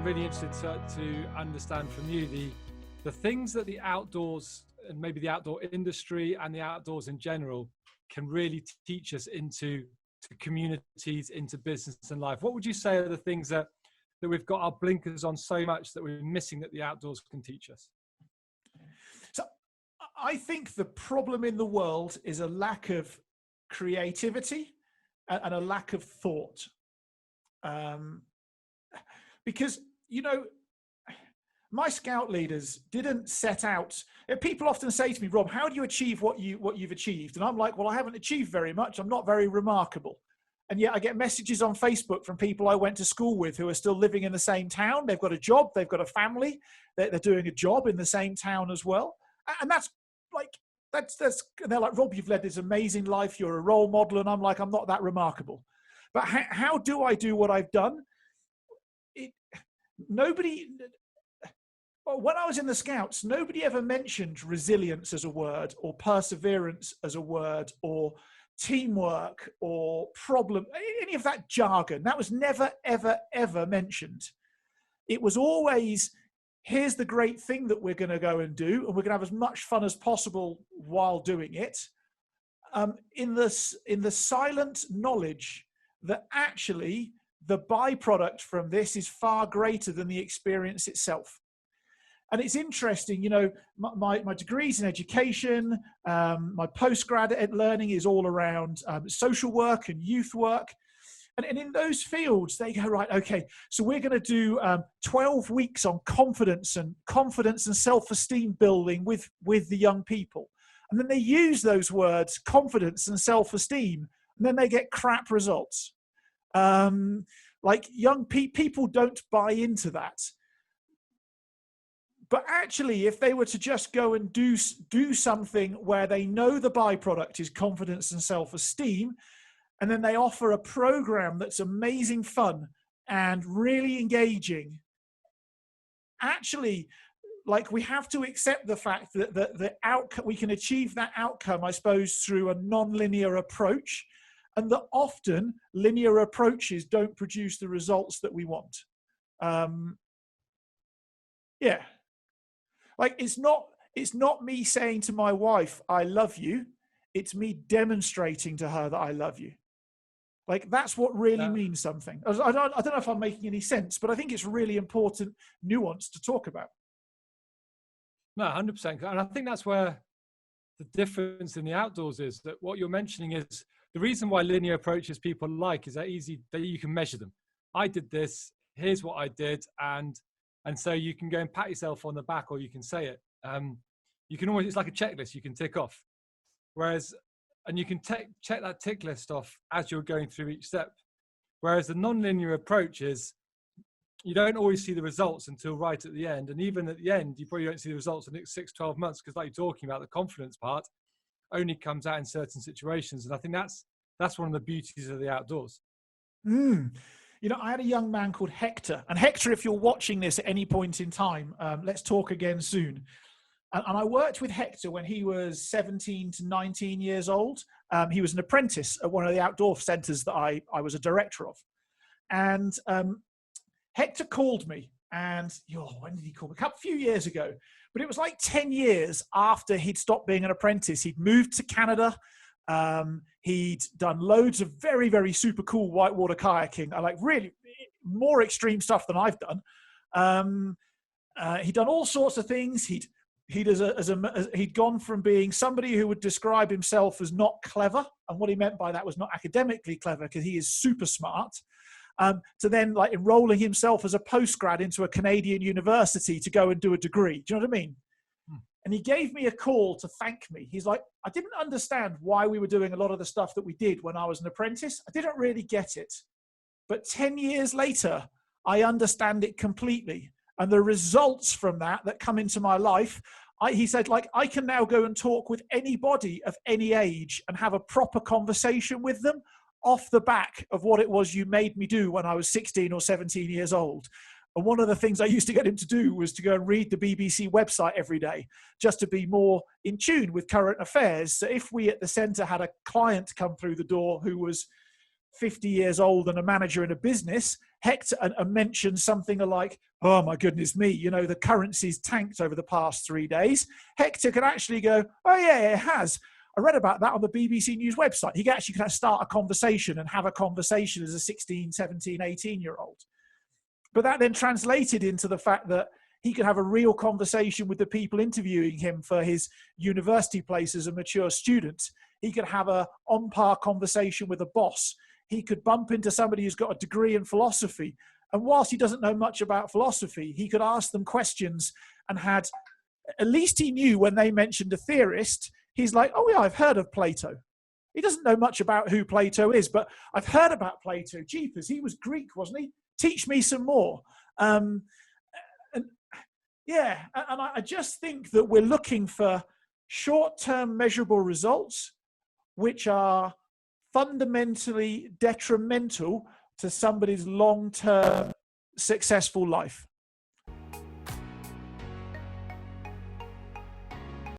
really interested to understand from you the things that the outdoors and maybe the outdoor industry and the outdoors in general can really teach us into communities, into business and life. What would you say are the things that we've got our blinkers on so much that we're missing that the outdoors can teach us? So I think the problem in the world is a lack of creativity and a lack of thought. Because, you know, my scout leaders didn't set out. People often say to me, Rob, how do you achieve what you've achieved? And I'm like, well, I haven't achieved very much. I'm not very remarkable. And yet I get messages on Facebook from people I went to school with who are still living in the same town. They've got a job. They've got a family. They're doing a job in the same town as well. And that's and they're like, Rob, you've led this amazing life. You're a role model. And I'm like, I'm not that remarkable. But how do I do what I've done? When I was in the Scouts, nobody ever mentioned resilience as a word, or perseverance as a word, or teamwork, or problem, any of that jargon. That was never, ever, ever mentioned. It was always, here's the great thing that we're going to go and do, and we're going to have as much fun as possible while doing it, in the silent knowledge that actually the byproduct from this is far greater than the experience itself. And it's interesting, you know, my degrees in education, my postgrad learning is all around social work and youth work. And in those fields, they go, right, okay, so we're going to do 12 weeks on confidence and self-esteem building with the young people. And then they use those words, confidence and self-esteem, and then they get crap results. Like young people don't buy into that. But actually, if they were to just go and do something where they know the byproduct is confidence and self-esteem, and then they offer a program that's amazing fun and really engaging, actually, like, we have to accept the fact that the outcome, we can achieve that outcome, I suppose, through a non-linear approach, and that often linear approaches don't produce the results that we want. Yeah. Like, it's not me saying to my wife, I love you. It's me demonstrating to her that I love you. Like, that's what really means something. I don't know if I'm making any sense, but I think it's really important nuance to talk about. No, 100%. And I think that's where the difference in the outdoors is, that what you're mentioning is the reason why linear approaches people like is that you can measure them. I did this, here's what I did. And so you can go and pat yourself on the back, or you can say it. You can always, it's like a checklist you can tick off. And you can check that tick list off as you're going through each step. Whereas the non-linear approach is, you don't always see the results until right at the end. And even at the end, you probably don't see the results in the next 6, 12 months, because like you're talking about, the confidence part only comes out in certain situations. And I think that's one of the beauties of the outdoors. You know, I had a young man called Hector. And Hector, if you're watching this at any point in time, let's talk again soon. And I worked with Hector when he was 17 to 19 years old. He was an apprentice at one of the outdoor centers that I was a director of. And Hector called me, and when did he call me? A few years ago. But it was like 10 years after he'd stopped being an apprentice. He'd moved to Canada. He'd done loads of very, very super cool whitewater kayaking. I like really more extreme stuff than I've done. He'd done all sorts of things. He'd gone from being somebody who would describe himself as not clever, and what he meant by that was not academically clever, because he is super smart, to then like enrolling himself as a postgrad into a Canadian university to go and do a degree. Do you know what I mean? And he gave me a call to thank me. He's like, I didn't understand why we were doing a lot of the stuff that we did when I was an apprentice. I didn't really get it. But 10 years later, I understand it completely. And the results from that come into my life, he said, like, I can now go and talk with anybody of any age and have a proper conversation with them off the back of what it was you made me do when I was 16 or 17 years old. And one of the things I used to get him to do was to go and read the BBC website every day, just to be more in tune with current affairs. So if we at the centre had a client come through the door who was 50 years old and a manager in a business, Hector and mentioned something like, oh my goodness me, you know, the currency's tanked over the past 3 days, Hector could actually go, oh yeah, it has. I read about that on the BBC News website. He actually can start a conversation and have a conversation as a 16, 17, 18-year-old. But that then translated into the fact that he could have a real conversation with the people interviewing him for his university place as a mature student. He could have a on-par conversation with a boss. He could bump into somebody who's got a degree in philosophy. And whilst he doesn't know much about philosophy, he could ask them questions and at least he knew when they mentioned a theorist, he's like, oh yeah, I've heard of Plato. He doesn't know much about who Plato is, but I've heard about Plato. Jeepers, he was Greek, wasn't he? Teach me some more. And I just think that we're looking for short-term measurable results, which are fundamentally detrimental to somebody's long-term successful life.